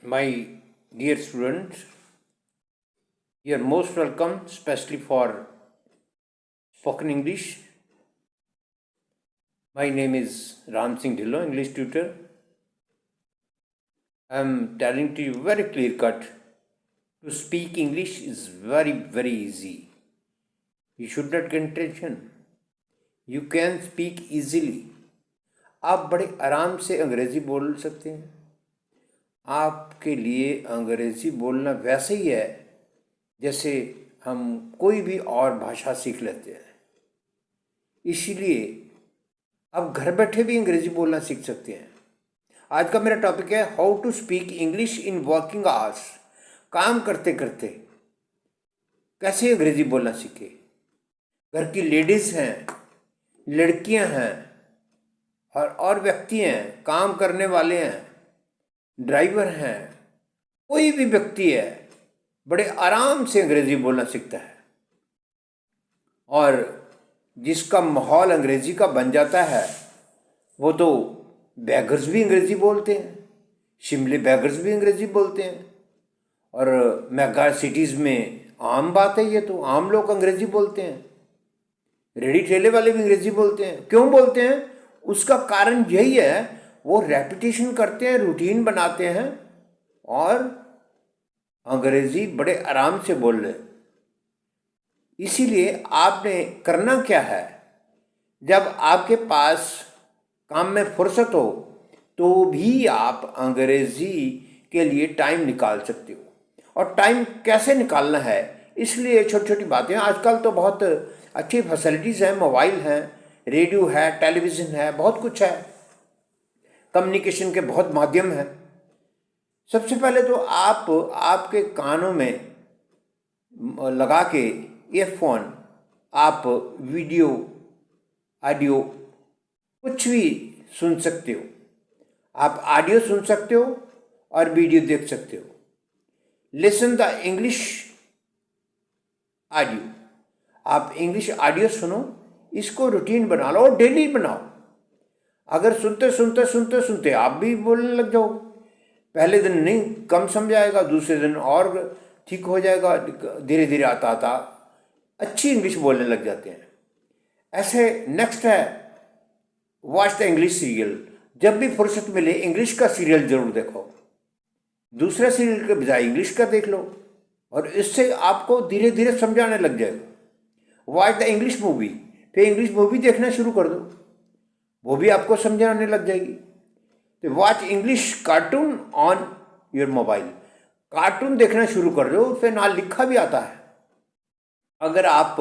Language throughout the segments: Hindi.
My dear students, you are most welcome, especially for spoken English. My name is Ram Singh Dhillon, English tutor. I am telling to you very clear cut. To speak English is very easy. You should not get tension. You can speak easily. आप बड़े आराम से अंग्रेजी बोल सकते हैं. आपके लिए अंग्रेजी बोलना वैसे ही है जैसे हम कोई भी और भाषा सीख लेते हैं. इसीलिए आप घर बैठे भी अंग्रेजी बोलना सीख सकते हैं. आज का मेरा टॉपिक है how to speak English in working hours. काम करते करते कैसे अंग्रेजी बोलना सीखे. घर की लेडीज़ हैं, लड़कियां हैं और व्यक्ति हैं, काम करने वाले हैं, ड्राइवर हैं, कोई भी व्यक्ति है बड़े आराम से अंग्रेजी बोलना सीखता है. और जिसका माहौल अंग्रेजी का बन जाता है वो तो बैगर्स भी अंग्रेजी बोलते हैं, शिमले बैगर्स भी अंग्रेजी बोलते हैं. और मेगा सिटीज़ में आम बात है, ये तो आम लोग अंग्रेजी बोलते हैं. रेडी ठेले वाले भी अंग्रेजी बोलते हैं. क्यों बोलते हैं? उसका कारण यही है, वो रेपिटेशन करते हैं, रूटीन बनाते हैं और अंग्रेजी बड़े आराम से बोल रहे. इसीलिए आपने करना क्या है, जब आपके पास काम में फुर्सत हो तो भी आप अंग्रेजी के लिए टाइम निकाल सकते हो. और टाइम कैसे निकालना है, इसलिए छोटी छोटी बातें. आजकल तो बहुत अच्छी फैसिलिटीज़ हैं, मोबाइल हैं, रेडियो है, टेलीविज़न है, बहुत कुछ है, कम्युनिकेशन के बहुत माध्यम हैं. सबसे पहले तो आप आपके कानों में लगा के ईयरफोन आप वीडियो ऑडियो कुछ भी सुन सकते हो. आप ऑडियो सुन सकते हो और वीडियो देख सकते हो. Listen the English audio. आप इंग्लिश ऑडियो सुनो, इसको रूटीन बना लो और डेली बनाओ. अगर सुनते सुनते सुनते सुनते आप भी बोलने लग जाओ, पहले दिन नहीं, कम समझ आएगा, दूसरे दिन और ठीक हो जाएगा, धीरे धीरे आता आता अच्छी इंग्लिश बोलने लग जाते हैं. ऐसे नेक्स्ट है वॉच द इंग्लिश सीरियल. जब भी फुर्सत मिले इंग्लिश का सीरियल जरूर देखो. दूसरा सीरियल के बजाय इंग्लिश का देख लो और इससे आपको धीरे धीरे समझाने लग जाएगा. Watch the English movie. फिर इंग्लिश मूवी देखना शुरू कर दो, वो भी आपको समझाने लग जाएगी. तो watch English cartoon on your mobile. Cartoon देखना शुरू कर दो, उस पर ना लिखा भी आता है. अगर आप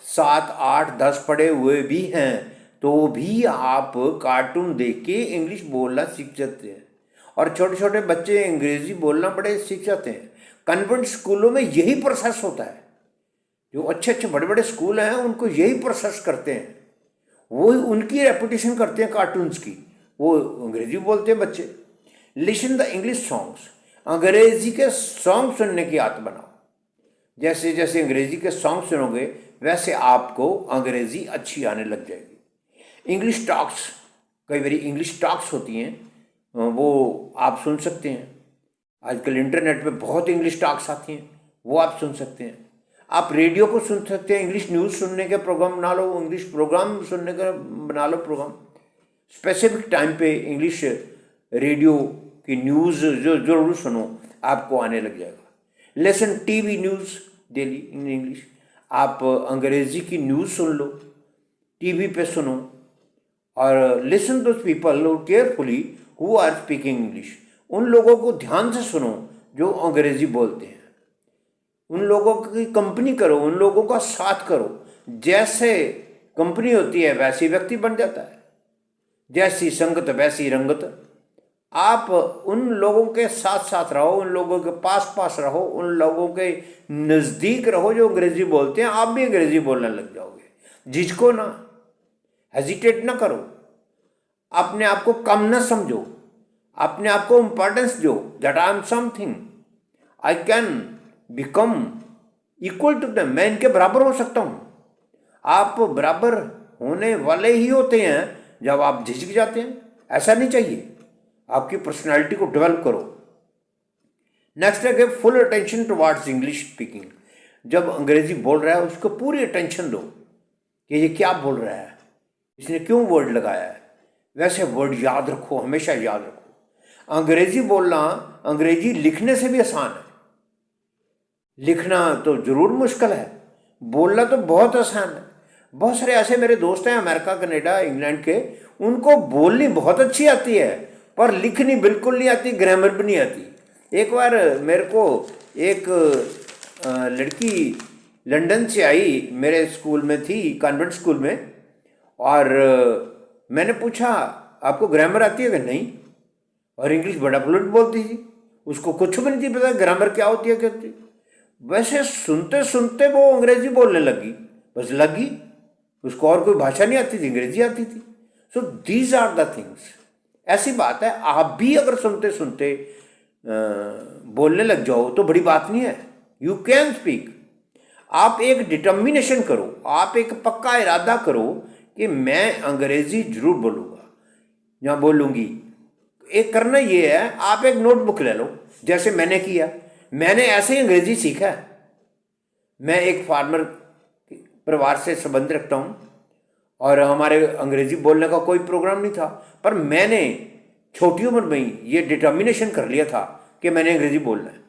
7, 8, 10 पढ़े हुए भी हैं तो भी आप कार्टून देख के इंग्लिश बोलना सीख जाते हैं. और छोटे छोटे बच्चे अंग्रेजी बोलना बड़े सीख जाते हैं. कन्वेंट स्कूलों में यही प्रोसेस होता है. जो अच्छे अच्छे बड़े बड़े स्कूल हैं उनको यही प्रोसेस करते हैं. वो उनकी रेपुटेशन करते हैं कार्टून्स की, वो अंग्रेजी बोलते हैं बच्चे. Listen the English songs. अंग्रेजी के सॉन्ग सुनने की आदत बनाओ. जैसे जैसे अंग्रेजी के सॉन्ग सुनोगे वैसे आपको अंग्रेजी अच्छी आने लग जाएगी. इंग्लिश टॉक्स, कई बार इंग्लिश टॉक्स होती हैं, वो आप सुन सकते हैं. आजकल इंटरनेट पे बहुत इंग्लिश टॉक्स आती हैं, वो आप सुन सकते हैं. आप रेडियो को सुन सकते हैं, इंग्लिश न्यूज़ सुनने के प्रोग्राम बना लो, इंग्लिश प्रोग्राम सुनने का बना लो प्रोग्राम. स्पेसिफिक टाइम पे इंग्लिश रेडियो की न्यूज़ जो जरूर सुनो, आपको आने लग जाएगा. Lesson TV news daily in English. आप अंग्रेज़ी की न्यूज़ सुन लो, टीवी पे सुनो. और listen to people who carefully who are speaking English. उन लोगों को ध्यान से सुनो जो अंग्रेजी बोलते हैं. उन लोगों की कंपनी करो, उन लोगों का साथ करो. जैसे कंपनी होती है वैसे व्यक्ति बन जाता है. जैसी संगत वैसी रंगत. आप उन लोगों के साथ साथ रहो, उन लोगों के पास पास रहो, उन लोगों के नज़दीक रहो जो अंग्रेजी बोलते हैं. आप भी अंग्रेजी बोलने लग जाओगे. झिझको ना, हेजिटेट ना करो, अपने आप को कम ना समझो, अपने आप को इम्पोर्टेंस दो. That I am something, I can become equal to them. मैं इनके बराबर हो सकता हूँ. आप बराबर होने वाले ही होते हैं जब आप झिझक जाते हैं. ऐसा नहीं चाहिए. आपकी पर्सनालिटी को डेवलप करो. नेक्स्ट है कि full attention towards English speaking. जब अंग्रेजी बोल रहा है उसको पूरी अटेंशन दो कि ये क्या बोल रहा है, इसने क्यों वर्ड लगाया है। वैसे वर्ड याद रखो, हमेशा याद रखो। अंग्रेजी बोलना अंग्रेजी लिखने से भी आसान है। लिखना तो जरूर मुश्किल है, बोलना तो बहुत आसान है। बहुत सारे ऐसे मेरे दोस्त हैं अमेरिका, कनाडा, इंग्लैंड के, उनको बोलनी बहुत अच्छी आती है पर लिखनी बिल्कुल नहीं आती, ग्रामर भी नहीं आती। एक बार मेरे को एक लड़की लंदन से आई, मेरे स्कूल में थी, कॉन्वेंट स्कूल में, और मैंने पूछा आपको ग्रामर आती है कि नहीं, और इंग्लिश बड़ा फ्लुएंट बोलती थी। उसको कुछ भी नहीं थी पता ग्रामर क्या होती है, क्या होती। वैसे सुनते सुनते वो अंग्रेजी बोलने लगी, बस लगी। उसको और कोई भाषा नहीं आती थी, अंग्रेजी आती थी। So these are the things. ऐसी बात है, आप भी अगर सुनते सुनते बोलने लग जाओ तो बड़ी बात नहीं है। You can speak. आप एक डिटर्मिनेशन करो, आप एक पक्का इरादा करो कि मैं अंग्रेजी जरूर बोलूँगा या बोलूँगी। एक करना ये है, आप एक नोटबुक ले लो, जैसे मैंने किया। मैंने ऐसे ही अंग्रेजी सीखा है। मैं एक फार्मर परिवार से संबंध रखता हूँ और हमारे अंग्रेजी बोलने का कोई प्रोग्राम नहीं था, पर मैंने छोटी उम्र में ही ये डिटर्मिनेशन कर लिया था कि मैंने अंग्रेजी बोलना है।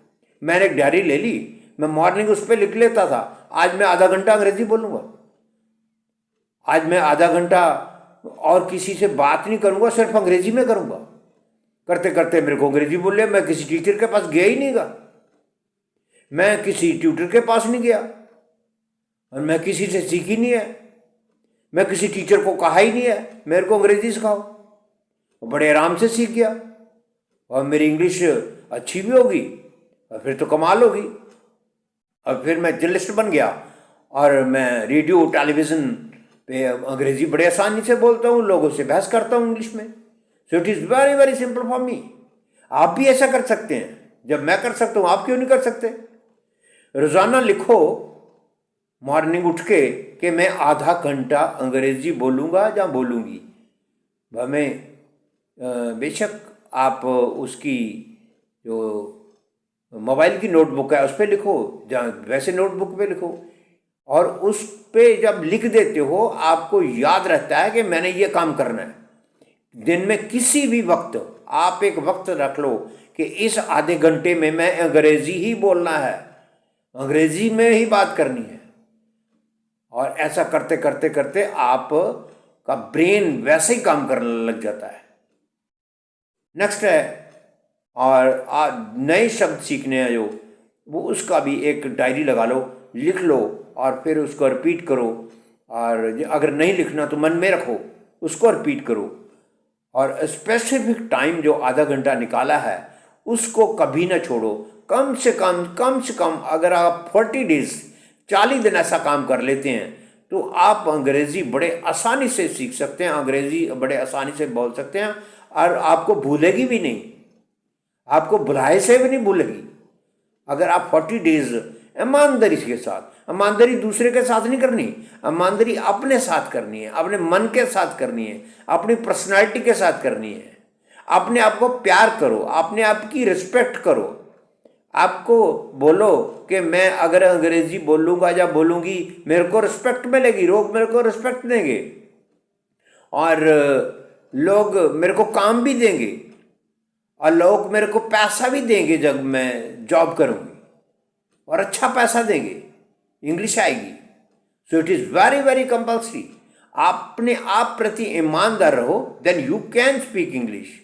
मैंने एक डायरी ले ली, मैं मॉर्निंग उस पर लिख लेता था, आज मैं आधा घंटा अंग्रेजी बोलूँगा, आज मैं आधा घंटा और किसी से बात नहीं करूँगा, सिर्फ अंग्रेजी में करूँगा। करते करते मेरे को अंग्रेजी बोले, मैं किसी टीचर के पास गया ही नहीं गा, मैं किसी ट्यूटर के पास नहीं गया, और मैं किसी से सीखी नहीं है। मैं किसी टीचर को कहा ही नहीं है मेरे को अंग्रेजी सिखाओ, बड़े आराम से सीख गया, और मेरी इंग्लिश अच्छी भी होगी, और फिर तो कमाल होगी। और फिर मैं जर्नलिस्ट बन गया और मैं रेडियो टेलीविज़न पे अंग्रेजी बड़े आसानी से बोलता हूँ, लोगों से बहस करता हूँ इंग्लिश में। सो it is very very simple for me. आप भी ऐसा कर सकते हैं। जब मैं कर सकता हूँ, आप क्यों नहीं कर सकते? रोज़ाना लिखो मॉर्निंग उठ के कि मैं आधा घंटा अंग्रेजी बोलूँगा या बोलूँगी। हमें बेशक आप उसकी जो मोबाइल की नोटबुक है उस पर लिखो, जहाँ वैसे नोटबुक पे लिखो, और उस पे जब लिख देते हो आपको याद रहता है कि मैंने ये काम करना है। दिन में किसी भी वक्त आप एक वक्त रख लो कि इस आधे घंटे में मैं अंग्रेजी ही बोलना है, अंग्रेजी में ही बात करनी है। और ऐसा करते करते करते आप का ब्रेन वैसे ही काम करने लग जाता है। नेक्स्ट है, और नए शब्द सीखने हैं जो, वो उसका भी एक डायरी लगा लो, लिख लो और फिर उसको रिपीट करो। और अगर नहीं लिखना तो मन में रखो, उसको रिपीट करो। और स्पेसिफिक टाइम जो आधा घंटा निकाला है उसको कभी ना छोड़ो। कम से कम अगर आप 40 डेज 40 दिन ऐसा काम कर लेते हैं तो आप अंग्रेज़ी बड़े आसानी से सीख सकते हैं, अंग्रेज़ी बड़े आसानी से बोल सकते हैं, और आपको भूलेगी भी नहीं, आपको भुलाए से भी नहीं भूलेगी। अगर आप 40 डेज ईमानदारी के साथ, ईमानदारी दूसरे के साथ नहीं करनी, ईमानदारी अपने साथ करनी है, अपने मन के साथ करनी है, अपनी पर्सनालिटी के साथ करनी है। अपने आप को प्यार करो, अपने आप की रिस्पेक्ट करो। आपको बोलो कि मैं अगर अंग्रेजी बोलूँगा या बोलूँगी मेरे को रिस्पेक्ट मिलेगी, लोग मेरे को रिस्पेक्ट देंगे, और लोग मेरे को काम भी देंगे, और लोग मेरे को पैसा भी देंगे जब मैं जॉब करूँगी, और अच्छा पैसा देंगे, इंग्लिश आएगी। So it is very very compulsory. आप अपने आप प्रति ईमानदार रहो, then you can speak English.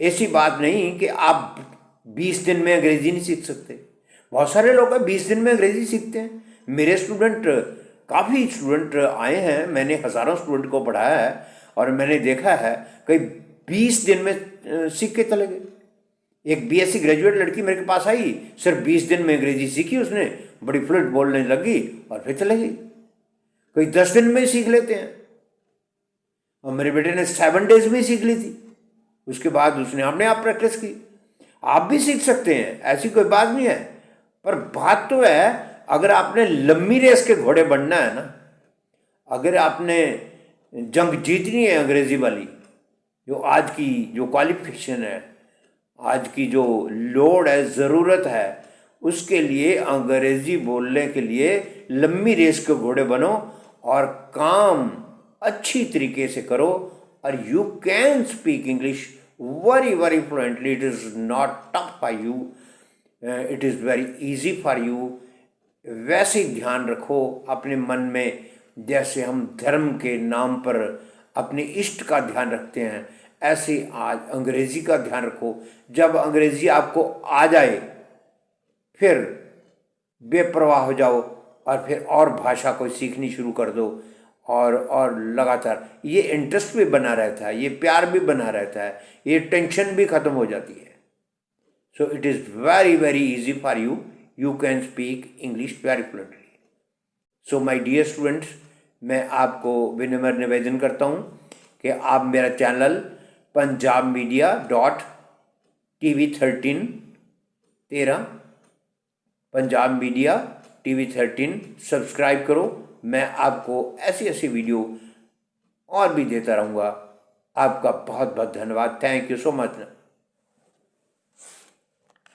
ऐसी बात नहीं कि आप 20 दिन में अंग्रेजी नहीं सीख सकते। बहुत सारे लोग 20 दिन में अंग्रेजी सीखते हैं। मेरे स्टूडेंट, काफ़ी स्टूडेंट आए हैं, मैंने हज़ारों स्टूडेंट को पढ़ाया है, और मैंने देखा है कई 20 दिन में सीख के चले गए। एक बीएससी ग्रेजुएट लड़की मेरे के पास आई, सिर्फ 20 दिन में अंग्रेजी सीखी उसने, बड़ी फ्लुएंट बोलने लगी और फिर चले गई। कोई 10 दिन में सीख लेते हैं, और मेरे बेटे ने 7 डेज में सीख ली थी। उसके बाद उसने अपने आप प्रैक्टिस की। आप भी सीख सकते हैं, ऐसी कोई बात नहीं है। पर बात तो है, अगर आपने लंबी रेस के घोड़े बनना है ना, अगर आपने जंग जीतनी है अंग्रेजी वाली, जो आज की जो क्वालिफिकेशन है, आज की जो लोड है, ज़रूरत है, उसके लिए अंग्रेज़ी बोलने के लिए लंबी रेस के घोड़े बनो और काम अच्छी तरीके से करो, और you can speak English very very fluently. It is not tough for you, it is very easy for you. वैसे ही ध्यान रखो अपने मन में, जैसे हम धर्म के नाम पर अपने इष्ट का ध्यान रखते हैं, ऐसे आज अंग्रेज़ी का ध्यान रखो. जब अंग्रेज़ी आपको आ जाए फिर बेपरवाह हो जाओ और फिर और भाषा को सीखनी शुरू कर दो, और लगातार ये इंटरेस्ट भी बना रहता है, ये प्यार भी बना रहता है, ये टेंशन भी ख़त्म हो जाती है. So it is very very easy for you. You can speak English very fluently. So my dear students, मैं आपको विनम्र निवेदन करता हूँ कि आप मेरा channel Punjab media .TV13 Punjab media TV13 subscribe करो. मैं आपको ऐसी ऐसी वीडियो और भी देता रहूँगा. आपका बहुत बहुत धन्यवाद. Thank you so much.